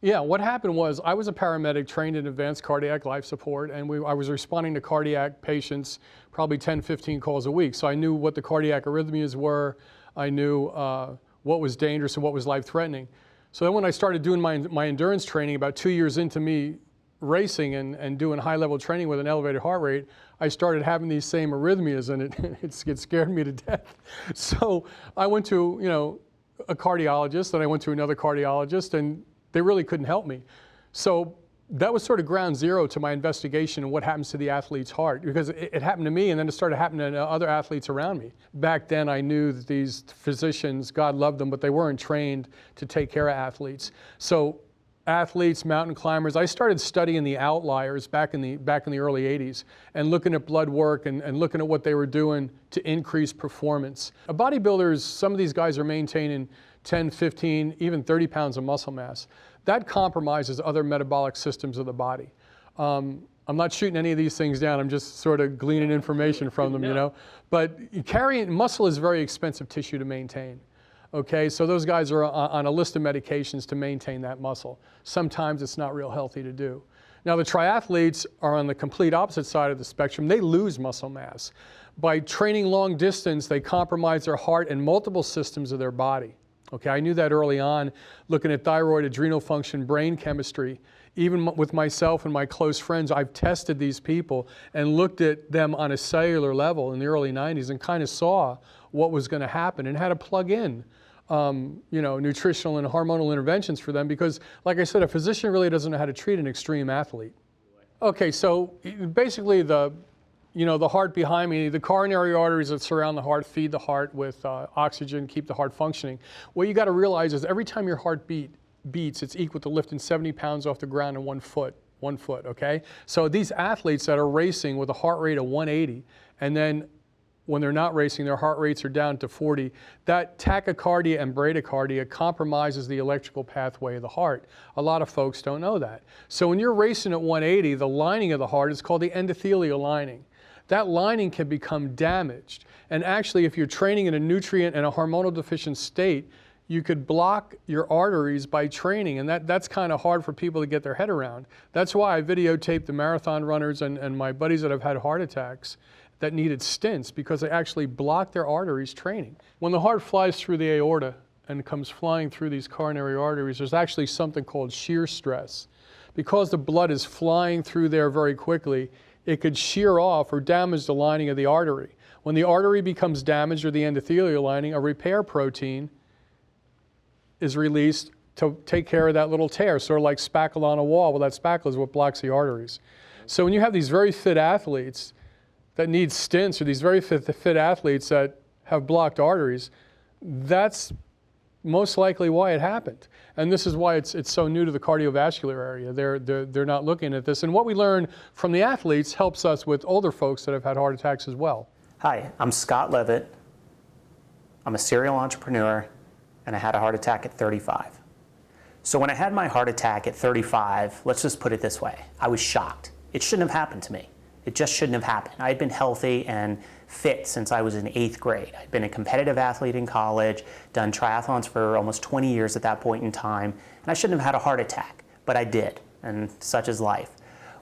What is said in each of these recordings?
Yeah, what happened was I was a paramedic trained in advanced cardiac life support, and I was responding to cardiac patients probably 10, 15 calls a week. So I knew what the cardiac arrhythmias were. I knew what was dangerous and what was life-threatening. So then when I started doing my endurance training, about 2 years into me racing and doing high-level training with an elevated heart rate, I started having these same arrhythmias, and it scared me to death. So I went to a cardiologist, and I went to another cardiologist, and they really couldn't help me. So that was sort of ground zero to my investigation of what happens to the athlete's heart, because it happened to me and then it started happening to other athletes around me. Back then I knew that these physicians, God loved them, but they weren't trained to take care of athletes. So athletes, mountain climbers, I started studying the outliers back in the early 80s and looking at blood work and looking at what they were doing to increase performance. Bodybuilders, some of these guys are maintaining 10, 15, even 30 pounds of muscle mass. That compromises other metabolic systems of the body. I'm not shooting any of these things down. I'm just sort of gleaning information from them, But carrying muscle is very expensive tissue to maintain. Okay, so those guys are on a list of medications to maintain that muscle. Sometimes it's not real healthy to do. Now the triathletes are on the complete opposite side of the spectrum. They lose muscle mass. By training long distance, they compromise their heart and multiple systems of their body. Okay, I knew that early on, looking at thyroid, adrenal function, brain chemistry. Even with myself and my close friends, I've tested these people and looked at them on a cellular level in the early 90s and kind of saw what was going to happen and how to plug in nutritional and hormonal interventions for them, because, like I said, a physician really doesn't know how to treat an extreme athlete. Okay, so basically the heart behind me, the coronary arteries that surround the heart feed the heart with oxygen, keep the heart functioning. What you got to realize is every time your heart beats, it's equal to lifting 70 pounds off the ground in 1 foot, okay? So these athletes that are racing with a heart rate of 180, and then when they're not racing, their heart rates are down to 40, that tachycardia and bradycardia compromises the electrical pathway of the heart. A lot of folks don't know that. So when you're racing at 180, the lining of the heart is called the endothelial lining. That lining can become damaged. And actually, if you're training in a nutrient and a hormonal deficient state, you could block your arteries by training, and that's kind of hard for people to get their head around. That's why I videotaped the marathon runners and my buddies that have had heart attacks that needed stents, because they actually blocked their arteries training. When the heart flies through the aorta and comes flying through these coronary arteries, there's actually something called shear stress. Because the blood is flying through there very quickly, it could shear off or damage the lining of the artery. When the artery becomes damaged, or the endothelial lining, a repair protein is released to take care of that little tear, sort of like spackle on a wall. Well, that spackle is what blocks the arteries. So when you have these very fit athletes that need stents, or these very fit athletes that have blocked arteries, that's most likely why it happened. And this is why it's so new to the cardiovascular area. They're not looking at this. And what we learn from the athletes helps us with older folks that have had heart attacks as well. Hi, I'm Scott Levitt. I'm a serial entrepreneur, and I had a heart attack at 35. So when I had my heart attack at 35, let's just put it this way, I was shocked. It shouldn't have happened to me. It just shouldn't have happened. I had been healthy and fit since I was in 8th grade. I'd been a competitive athlete in college, done triathlons for almost 20 years at that point in time, and I shouldn't have had a heart attack, but I did, and such is life.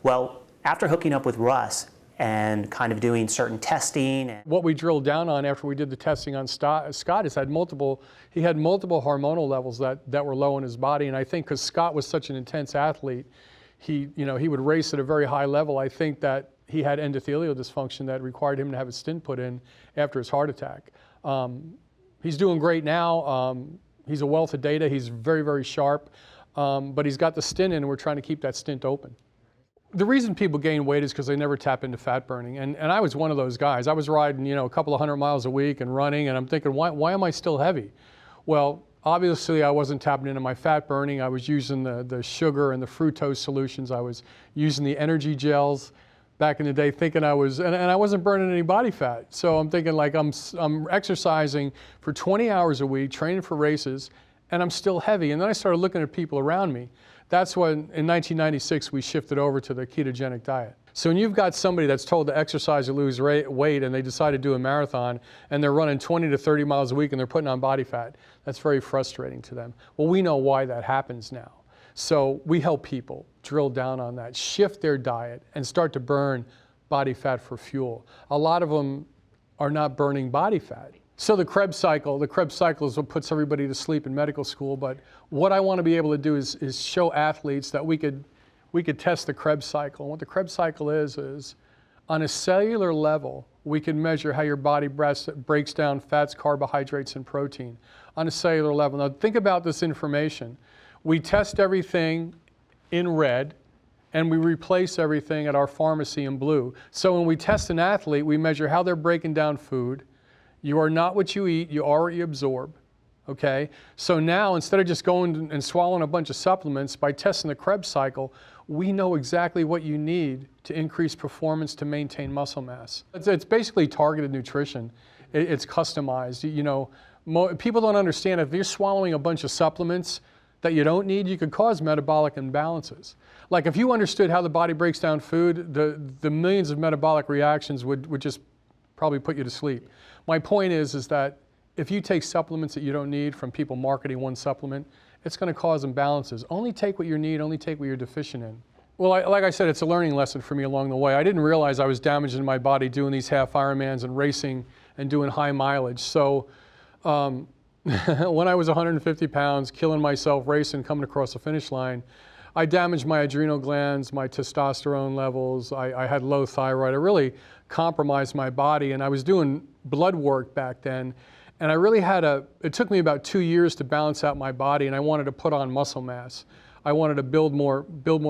Well, after hooking up with Russ and kind of doing certain testing. What we drilled down on after we did the testing on Scott is he had multiple hormonal levels that were low in his body, and I think because Scott was such an intense athlete, he would race at a very high level. I think that he had endothelial dysfunction that required him to have a stent put in after his heart attack. He's doing great now. He's a wealth of data. He's very, very sharp, but he's got the stent in, and we're trying to keep that stent open. The reason people gain weight is because they never tap into fat burning, and I was one of those guys. I was riding, a couple of 100 miles a week and running, and I'm thinking, why am I still heavy? Well, obviously I wasn't tapping into my fat burning. I was using the sugar and the fructose solutions. I was using the energy gels back in the day, thinking and I wasn't burning any body fat. So I'm thinking, like, I'm exercising for 20 hours a week, training for races, and I'm still heavy. And then I started looking at people around me. That's when, in 1996, we shifted over to the ketogenic diet. So when you've got somebody that's told to exercise or lose weight, and they decide to do a marathon, and they're running 20 to 30 miles a week, and they're putting on body fat, that's very frustrating to them. Well, we know why that happens now. So we help people drill down on that, shift their diet, and start to burn body fat for fuel. A lot of them are not burning body fat. So the Krebs cycle is what puts everybody to sleep in medical school, but what I want to be able to do is show athletes that we could test the Krebs cycle. And what the Krebs cycle is on a cellular level, we can measure how your body breaks down fats, carbohydrates, and protein on a cellular level. Now think about this information. We test everything in red, and we replace everything at our pharmacy in blue. So when we test an athlete, we measure how they're breaking down food. You are not what you eat, you are what you absorb, okay? So now, instead of just going and swallowing a bunch of supplements, by testing the Krebs cycle, we know exactly what you need to increase performance to maintain muscle mass. It's basically targeted nutrition. It's customized. You know, people don't understand, if you're swallowing a bunch of supplements that you don't need, you could cause metabolic imbalances. Like if you understood how the body breaks down food, the millions of metabolic reactions would just probably put you to sleep. My point is that if you take supplements that you don't need from people marketing one supplement, it's going to cause imbalances. Only take what you need, only take what you're deficient in. Well, like I said, it's a learning lesson for me along the way. I didn't realize I was damaging my body doing these half Ironmans and racing and doing high mileage. So when I was 150 pounds, killing myself, racing, coming across the finish line, I damaged my adrenal glands, my testosterone levels, I had low thyroid. I really compromised my body, and I was doing blood work back then. And I really it took me about 2 years to balance out my body, and I wanted to put on muscle mass. I wanted to build more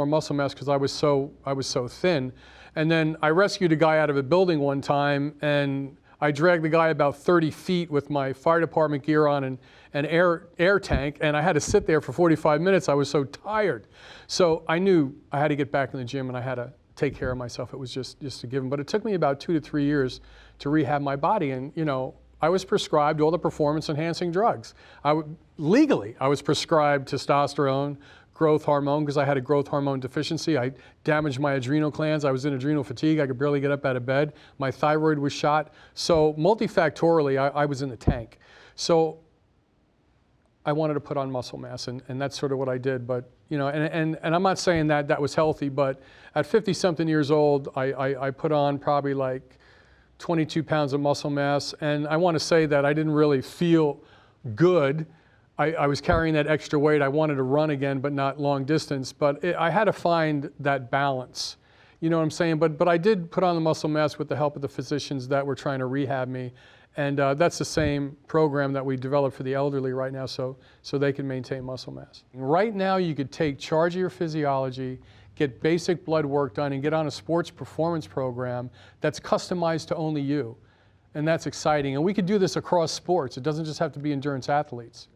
muscle mass because I was so thin. And then I rescued a guy out of a building one time, and I dragged the guy about 30 feet with my fire department gear on and an air tank, and I had to sit there for 45 minutes. I was so tired. So I knew I had to get back in the gym, and I had to take care of myself. It was just a given. But it took me about 2 to 3 years to rehab my body. And you know, I was prescribed all the performance enhancing drugs. Legally, I was prescribed testosterone, growth hormone, because I had a growth hormone deficiency. I damaged my adrenal glands. I was in adrenal fatigue. I could barely get up out of bed. My thyroid was shot. So multifactorially, I was in the tank. So I wanted to put on muscle mass, and that's sort of what I did. But you know, and I'm not saying that was healthy, but at 50-something years old, I put on probably like 22 pounds of muscle mass, and I want to say that I didn't really feel good. I was carrying that extra weight. I wanted to run again, but not long distance. But I had to find that balance. You know what I'm saying? But I did put on the muscle mass with the help of the physicians that were trying to rehab me. And that's the same program that we developed for the elderly right now, so they can maintain muscle mass. Right now, you could take charge of your physiology, get basic blood work done, and get on a sports performance program that's customized to only you. And that's exciting. And we could do this across sports. It doesn't just have to be endurance athletes.